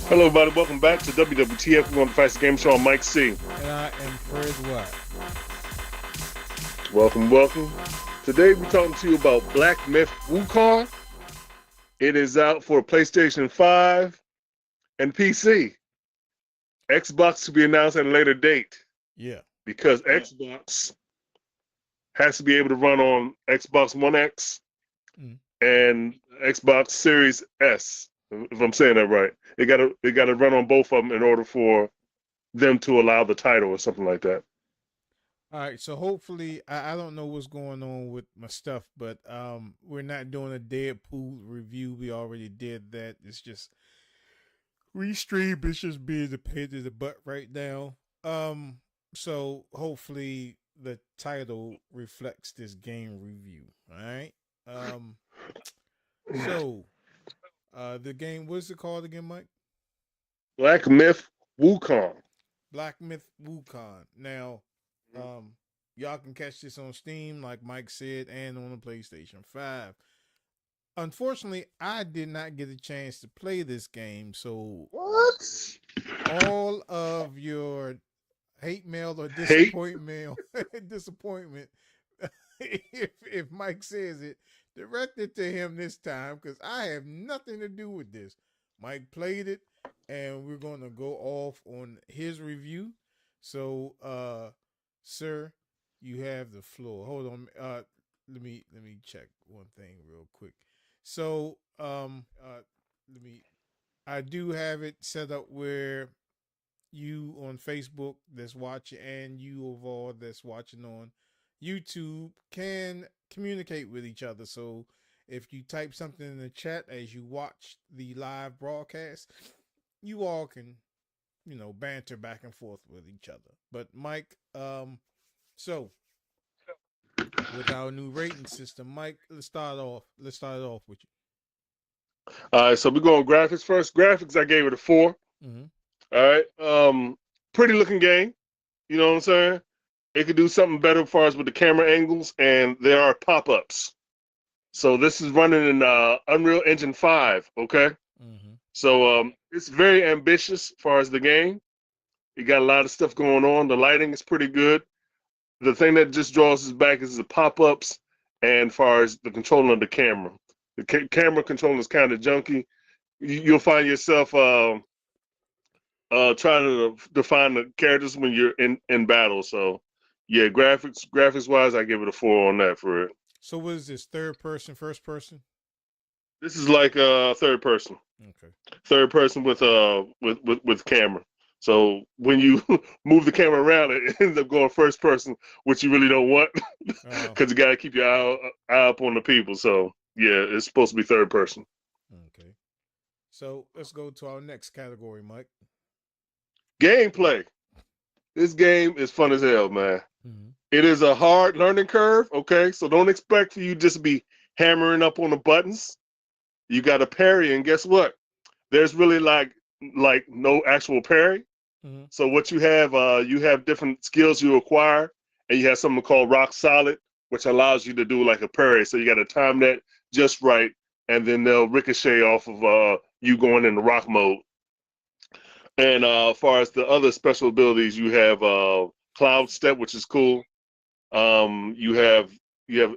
Hello, everybody. Welcome back to WWTF. We're on the Fastest Game Show. I'm MikeC. And I am Fred Watt. Welcome. Today, we're talking to you about Black Myth WUKONG. It is out for PlayStation 5 and PC. Xbox to be announced at a later date. Yeah. Because Xbox has to be able to run on Xbox One X and Xbox Series S. If I'm saying that right, it got to run on both of them in order for them to allow the title or something like that. All right, so hopefully, I don't know what's going on with my stuff, but we're not doing a Deadpool review. We already did that. It's just restream. It's just being a pain in the butt right now. So hopefully the title reflects this game review. All right. So the game, what's it called again, Mike? Black Myth WUKONG. Black Myth WUKONG. Now, y'all can catch this on Steam, like Mike said, and on the PlayStation 5. Unfortunately, I did not get a chance to play this game, so what? All of your hate mail or disappointment, if Mike says it, direct it to him this time, because I have nothing to do with this. Mike played it, and we're going to go off on his review. So, sir, you have the floor. Hold on. Let me check one thing real quick. So, I do have it set up where you on Facebook that's watching and you of all that's watching on YouTube can communicate with each other. So if you type something in the chat as you watch the live broadcast, you all can, banter back and forth with each other. But Mike, so with our new rating system, Mike, let's start it off with you. All right, so we're going graphics first. Graphics, I gave it a 4. Mm-hmm. All right, pretty looking game. You know what I'm saying? It could do something better as far as with the camera angles, and there are pop-ups. So this is running in Unreal Engine 5. Okay, so it's very ambitious as far as the game. You got a lot of stuff going on. The lighting is pretty good. The thing that just draws us back is the pop-ups, and as far as the controlling of the camera. The camera control is kind of junky. You'll find yourself trying to define the characters when you're in battle. So, yeah, graphics wise, I give it a 4 on that for it. So, what is this? Third person, first person? This is like third person. Okay. Third person with camera. So when you move the camera around, it ends up going first person, which you really don't want, because you got to keep your eye up on the people. So yeah, it's supposed to be third person. Okay. So let's go to our next category, Mike. Gameplay. This game is fun as hell, man. It is a hard learning curve. Okay, so don't expect for you just to be hammering up on the buttons. You got to parry, and guess what? There's really like no actual parry. So what you have different skills you acquire, and you have something called rock solid, which allows you to do like a parry. So you got to time that just right, and then they'll ricochet off of you going into rock mode. And as far as the other special abilities, you have cloud step, which is cool. You have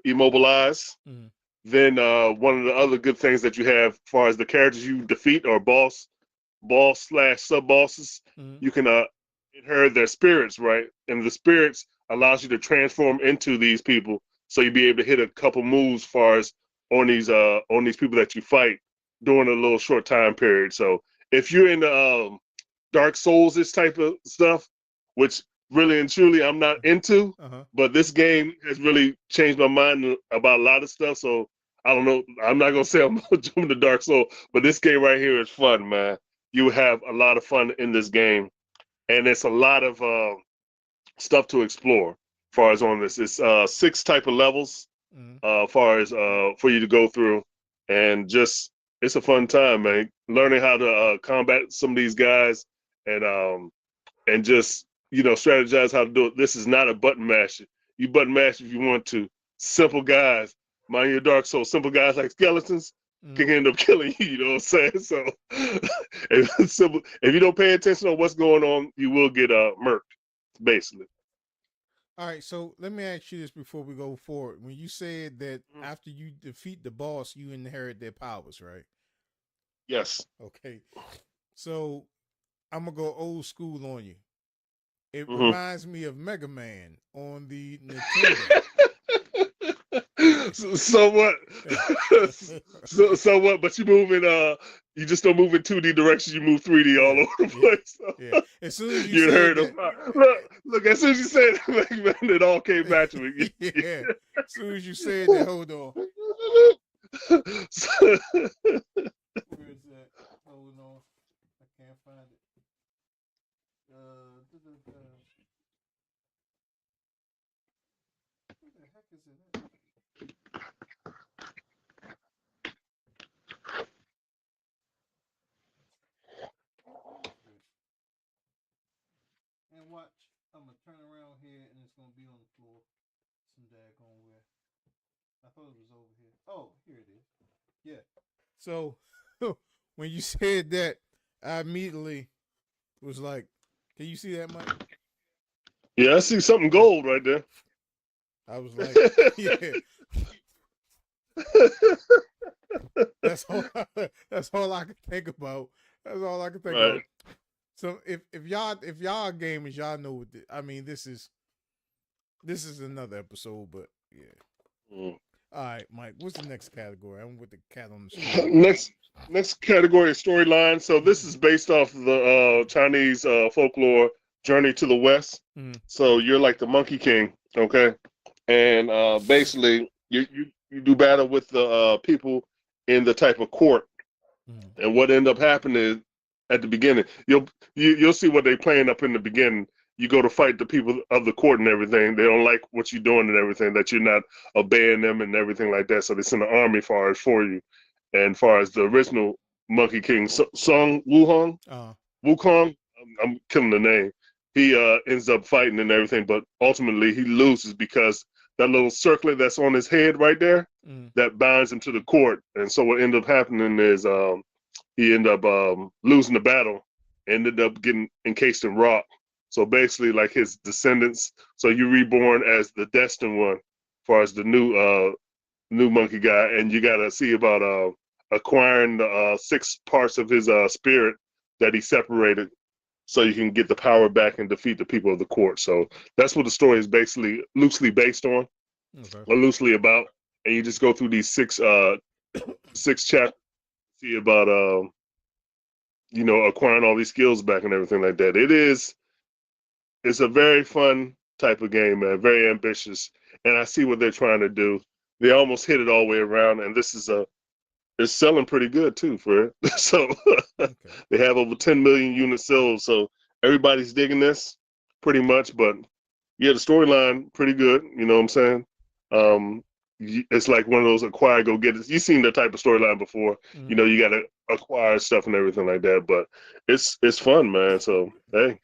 immobilize. Then one of the other good things that you have, as far as the characters you defeat or boss / sub bosses, you can inherit their spirits, right? And the spirits allows you to transform into these people, so you'll be able to hit a couple moves as far as on these people that you fight during a little short time period. So if you're in the Dark Souls, this type of stuff, which really and truly I'm not into, but this game has really changed my mind about a lot of stuff. So I don't know. I'm not gonna say I'm jumping to Dark Souls, but this game right here is fun, man. You have a lot of fun in this game, and it's a lot of stuff to explore. As far as on this, it's 6 type of levels, far as for you to go through, and just it's a fun time, man. Learning how to combat some of these guys, and just strategize how to do it. This is not a button masher. You button mash if you want to. Simple guys, mind your dark soul. Simple guys like skeletons can end up killing you. You know what I'm saying? So if you don't pay attention on what's going on, you will get murked, basically. All right, so let me ask you this before we go forward. When you said that after you defeat the boss, you inherit their powers, right? Yes. Okay. So I'm gonna go old school on you. It reminds me of Mega Man on the Nintendo. So what? so what? But you move in you just don't move in 2D direction. You move 3D all over the place. So. Yeah. As soon as you heard of look. As soon as you said that, man, it all came back to me. Yeah. As soon as you said that, hold on. Where is that? Hold on. I can't find it. Where the heck is it at? And watch, I'm gonna turn around here and it's gonna be on the floor. Some daggone where. I thought it was over here. Oh, here it is. Yeah. So when you said that, I immediately was like, "Can you see that, Mike?" Yeah, I see something gold right there. I was like, "Yeah." That's all I could think about. That's all I could think of. So if y'all are gamers, y'all know what I mean. This is another episode, but yeah. All right, Mike. What's the next category? I'm with the cat on the screen. Next category is storyline. So this is based off the Chinese folklore Journey to the West. So you're like the Monkey King, okay? And basically you do battle with the people in the type of court. And what end up happening is at the beginning, you'll see what they playing up in the beginning. You go to fight the people of the court and everything. They don't like what you're doing and everything, that you're not obeying them and everything like that. So they send an army for you. And far as the original Monkey King, Song Wukong, I'm killing the name. He ends up fighting and everything, but ultimately he loses because that little circlet that's on his head right there, that binds him to the court. And so what ended up happening is he ended up losing the battle, ended up getting encased in rock. So basically, like his descendants. So you're reborn as the destined one, as far as the new monkey guy, and you got to see about acquiring the 6 parts of his spirit that he separated, so you can get the power back and defeat the people of the court. So that's what the story is basically loosely based on, or loosely about. And you just go through these 6 chapters, see about acquiring all these skills back and everything like that. It's a very fun type of game, man. Very ambitious, and I see what they're trying to do. They almost hit it all the way around, and this is it's selling pretty good too for it. So they have over 10 million units sold. So everybody's digging this pretty much. But yeah, the storyline pretty good. You know what I'm saying? It's like one of those acquire, go get it. You've seen that type of storyline before. You know, you got to acquire stuff and everything like that. But it's fun, man. So hey,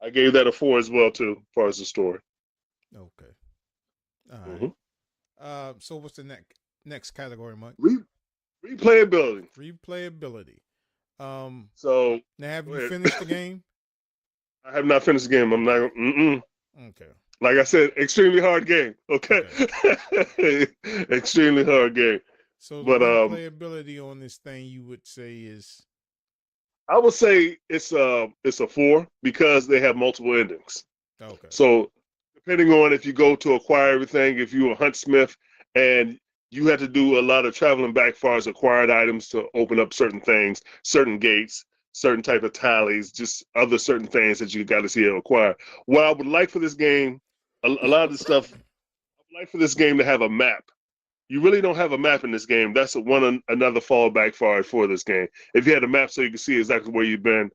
I gave that a 4 as well too, as far as the story. Okay. All right. So what's the next category, Mike? Replayability. Replayability. So now, have you finished the game? I have not finished the game. I'm not. Okay. Like I said, extremely hard game. Okay. Extremely hard game. So the replayability on this thing, you would say is? I would say it's a 4 because they have multiple endings. Okay. So depending on if you go to acquire everything, if you're a huntsmith and you had to do a lot of traveling back far as acquired items to open up certain things, certain gates, certain type of tallies, just other certain things that you got to see and acquire. What I would like for this game, a lot of the stuff, I would like for this game to have a map. You really don't have a map in this game. That's another fallback for this game. If you had a map so you can see exactly where you've been,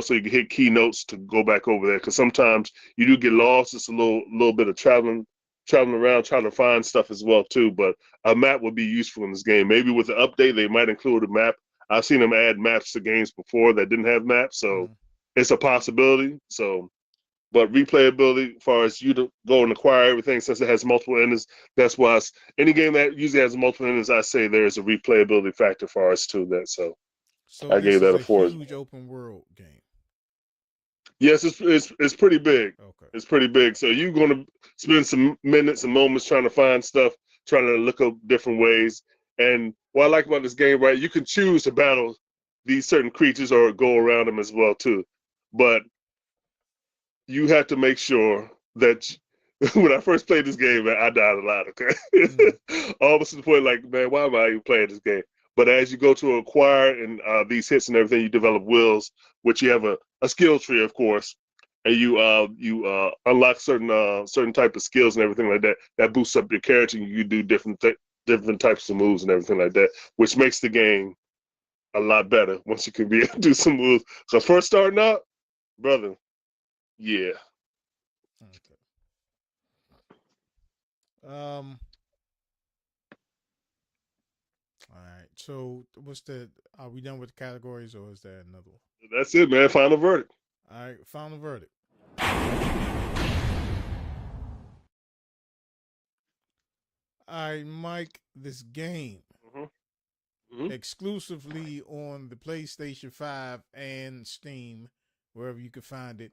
so you can hit keynotes to go back over there. Because sometimes you do get lost. It's a little bit of traveling around, trying to find stuff as well too. But a map would be useful in this game. Maybe with the update, they might include a map. I've seen them add maps to games before that didn't have maps, so it's a possibility. So But replayability, as far as you to go and acquire everything, since it has multiple endings, that's why any game that usually has multiple endings, I say there is a replayability factor for us to that. So I this gave is that a a 4. huge open world game. Yes, it's pretty big. Okay. It's pretty big. So you're going to spend some minutes and moments trying to find stuff, trying to look up different ways. And what I like about this game, right, you can choose to battle these certain creatures or go around them as well too. But you have to make sure that when I first played this game, man, I died a lot. Okay, almost to the point like, man, why am I even playing this game? But as you go to acquire and these hits and everything, you develop wills, which you have a skill tree, of course, and you unlock certain type of skills and everything like that. That boosts up your character, and you do different types of moves and everything like that, which makes the game a lot better once you can be able to do some moves. So first starting out, brother, yeah. Okay. All right. So, what's the? Are we done with the categories, or is there another one? That's it, man. Final verdict. All right. Final verdict. All right, Mike. This game exclusively on the PlayStation 5 and Steam, wherever you can find it.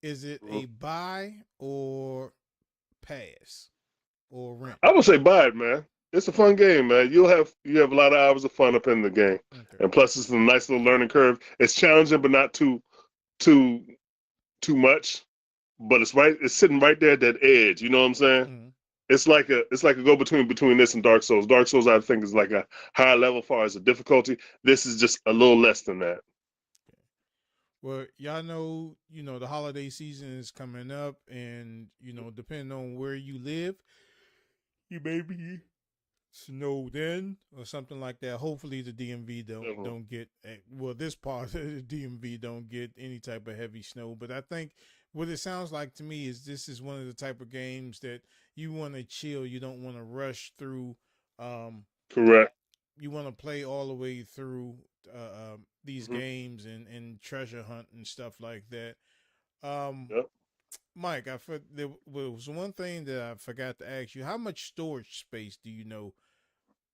Is it a buy or pass or rent? I would say buy it, man. It's a fun game, man. You have a lot of hours of fun up in the game, and plus it's a nice little learning curve. It's challenging, but not too much. But it's sitting right there at that edge. You know what I'm saying? It's like a go between this and Dark Souls. Dark Souls, I think, is like a higher level as far as the difficulty. This is just a little less than that. Well, y'all know, the holiday season is coming up, and depending on where you live, you may be snowed in or something like that. Hopefully, the DMV don't get this part of the DMV don't get any type of heavy snow. But I think what it sounds like to me is this is one of the type of games that you want to chill. You don't want to rush through. Correct. You want to play all the way through these games and treasure hunt and stuff like that. Mike, there was one thing that I forgot to ask you. How much storage space do you know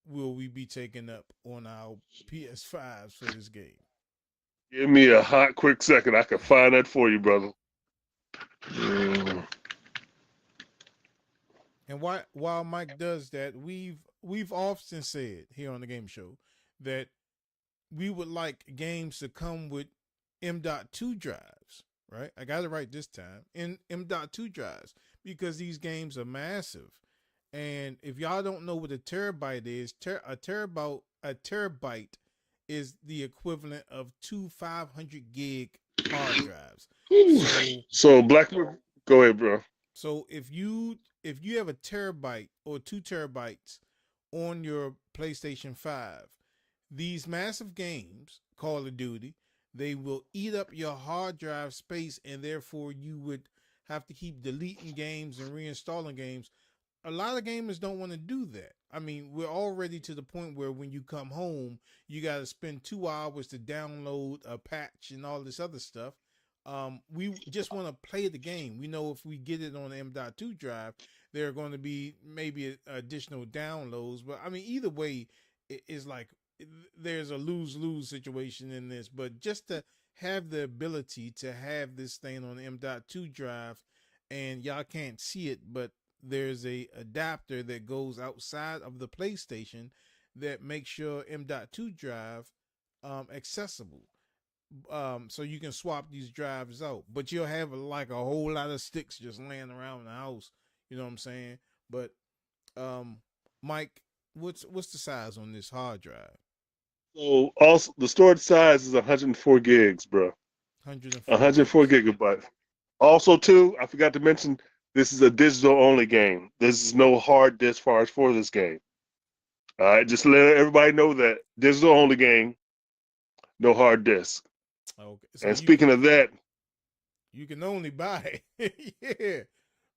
will we be taking up on our PS5s for this game? Give me a hot, quick second. I can find that for you, brother. And while Mike does that, we've often said here on the game show that we would like games to come with M.2 drives, right? I got it right this time. In M.2 drives, because these games are massive. And if y'all don't know what a terabyte is, a terabyte is the equivalent of 2 500 gig hard drives. So Blackman, go ahead, bro. So if you have a terabyte or 2 terabytes on your PlayStation 5, these massive games, Call of Duty, they will eat up your hard drive space, and therefore you would have to keep deleting games and reinstalling games. A lot of gamers don't want to do that. I mean, we're already to the point where when you come home, you got to spend 2 hours to download a patch and all this other stuff. We just want to play the game. We know if we get it on the M.2 drive, there are going to be maybe additional downloads. But I mean, either way, it's like there's a lose-lose situation in this. But just to have the ability to have this thing on the M.2 drive, and y'all can't see it, but there's a adapter that goes outside of the PlayStation that makes your M.2 drive accessible. So you can swap these drives out, but you'll have like a whole lot of sticks just laying around the house. You know what I'm saying? But Mike, what's the size on this hard drive? So also the storage size is 104 gigs, bro. 104 gigabytes. Also, too, I forgot to mention this is a digital only game. This is no hard disk for this game. All right, just let everybody know that digital only game, no hard disk. Okay. So and speaking of that, you can only buy it. Yeah,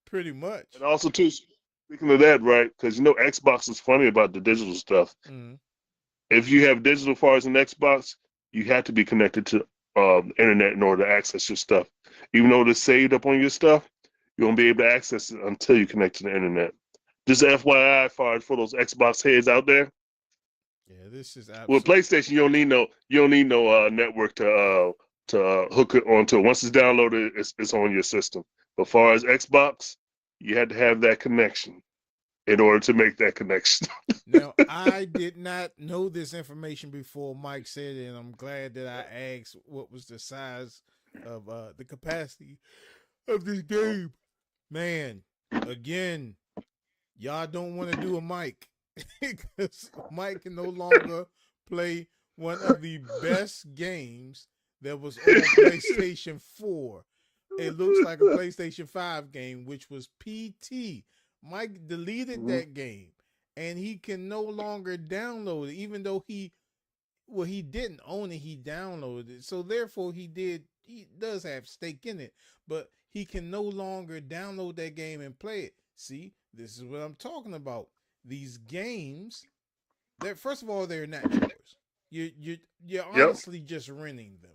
pretty much. And also, too, speaking of that, right? Because Xbox is funny about the digital stuff. If you have digital as far as an Xbox, you have to be connected to internet in order to access your stuff. Even though it's saved up on your stuff, you won't be able to access it until you connect to the internet. Just FYI, for those Xbox heads out there. Yeah, this is With PlayStation, you don't need no network to hook it onto. Once it's downloaded, it's on your system. But as far as Xbox, you had to have that connection in order to make that connection. Now, I did not know this information before Mike said it, and I'm glad that I asked what was the size of the capacity of this game. Man, again, y'all don't want to do a Mike because Mike can no longer play one of the best games that was on PlayStation 4. It looks like a PlayStation 5 game, which was PT. Mike deleted that game, and he can no longer download it, even though he didn't own it, he downloaded it. So therefore he does have stake in it, but he can no longer download that game and play it. See, this is what I'm talking about. These games, that first of all, they're not yours. You're honestly just renting them.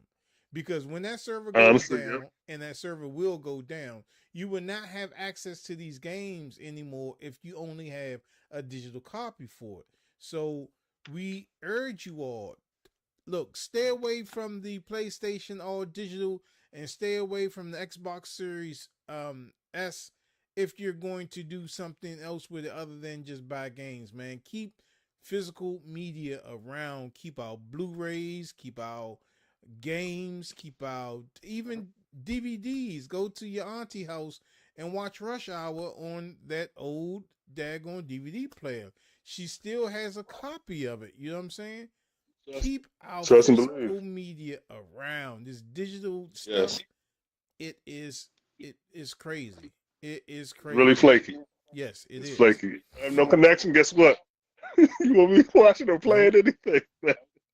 Because when that server goes down, and that server will go down, you will not have access to these games anymore if you only have a digital copy for it. So we urge you all, look, stay away from the PlayStation all digital and stay away from the Xbox Series S if you're going to do something else with it other than just buy games, man. Keep physical media around. Keep our Blu-rays, keep our games, keep out even DVDs. Go to your auntie house and watch Rush Hour on that old daggone DVD player. She still has a copy of it. You know what I'm saying? Keep our physical media around. This digital stuff, it is crazy. It is crazy. Really flaky. Yes, it's flaky. I have no connection. Guess what? You won't be watching or playing anything.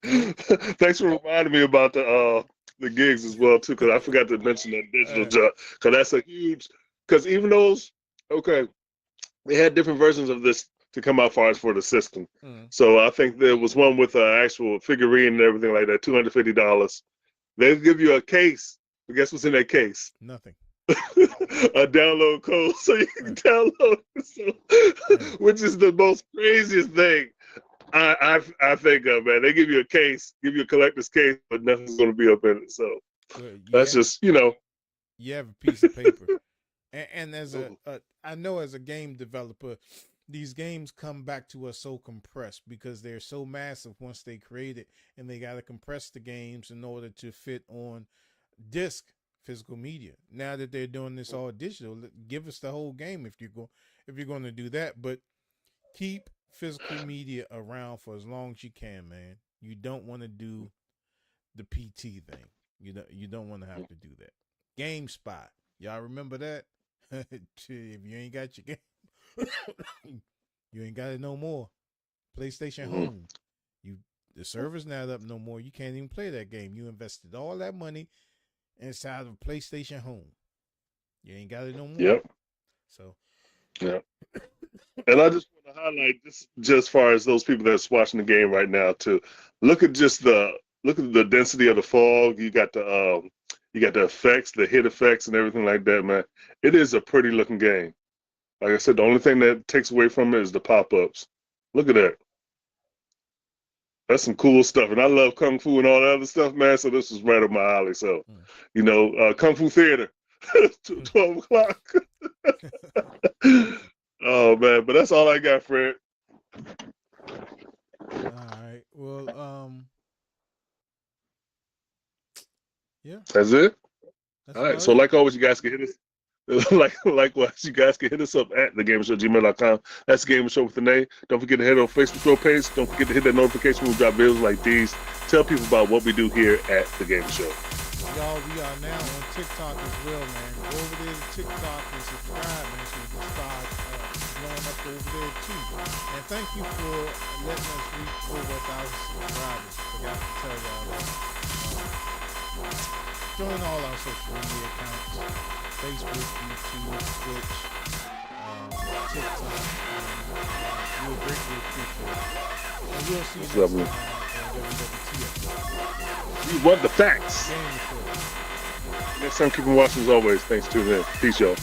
Thanks for reminding me about the gigs as well too, because I forgot to mention that digital jump, because that's a huge. Because even those, they had different versions of this to come out far as for the system. So I think there was one with an actual figurine and everything like that, $250. They'll give you a case. But guess what's in that case? Nothing. A download code so you can download it. So, which is the most craziest thing I think of, man. They give you a case, give you a collector's case, but nothing's going to be up in it. So that's just, you have a piece of paper. And as I know as a game developer, these games come back to us so compressed because they're so massive once they create it, and they got to compress the games in order to fit on disc physical media. Now that they're doing this all digital, give us the whole game if you're going to do that, but keep physical media around for as long as you can, man. You don't want to do the PT thing. You don't want to have to do that. GameSpy, y'all remember that? If you ain't got your game, you ain't got it no more. PlayStation Home, the server's not up no more. You can't even play that game. You invested all that money inside of PlayStation Home. You ain't got it no more. Yep. So. Yeah. And I just want to highlight just as far as those people that's watching the game right now too. Look at the density of the fog. You got the effects, the hit effects, and everything like that, man. It is a pretty looking game. Like I said, the only thing that takes away from it is the pop-ups. Look at that. That's some cool stuff, and I love kung fu and all that other stuff, man. So this is right up my alley. So, kung fu theater, 12 o'clock. Oh man, but that's all I got, Fred. All right. Well, yeah. That's it. All right. So, like always, you guys can hit us. Likewise, you guys can hit us up at thagamersshow@gmail.com. That's the Gamer Show with an A. Don't forget to hit our Facebook page. Don't forget to hit that notification when we drop videos like these. Tell people about what we do here at the Gamer Show. Y'all, we are now on TikTok as well, man. Go over there to TikTok and subscribe, man, so you can start blowing up over there too. And thank you for letting us reach over 1,000 subscribers. Forgot to tell y'all that. Join all our social media accounts. Facebook, YouTube, Twitch, TikTok. We'll greatly appreciate it. And we'll see you next time on WWTF. We want the facts. Game Show. Next time, keep on watching as always. Thanks to them. Peace, y'all.